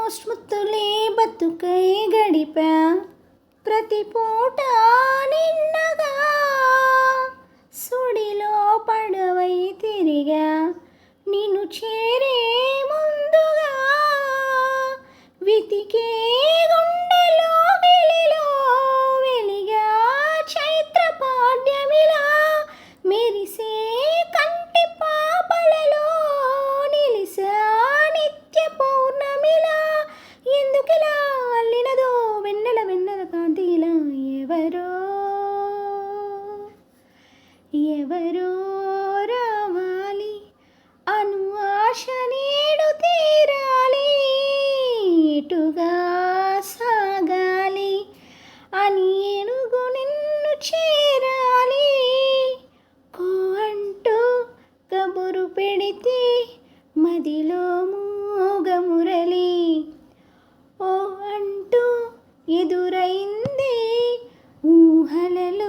స్మృతులే బతుకై గడిపా ప్రతి పూట నిన్నగా సుడిలో పడవై తిరిగా నిన్ను చేరే ముందుగా వెతికే గుండెలో గిలిలో వెలిగా చైత్ర పాడ్యమిలా మెరిసే కంటి పాపలలో నిలిసా నిత్య పౌర్ణమిలా ఎందుకిలా అల్లినదో వెన్నెల వెన్నెల కాంతిలా ఎవరో ఎవరో రావాలి అను ఆశ నేడు తీరాలి ఎటుగా సాగాలి అని ఏనుగు నిన్ను చేరాలి కో అంటూ కబురు పెడితే మదిలో మూగమురళి ఓ అంటూ ఎదురైంది ఊహలలో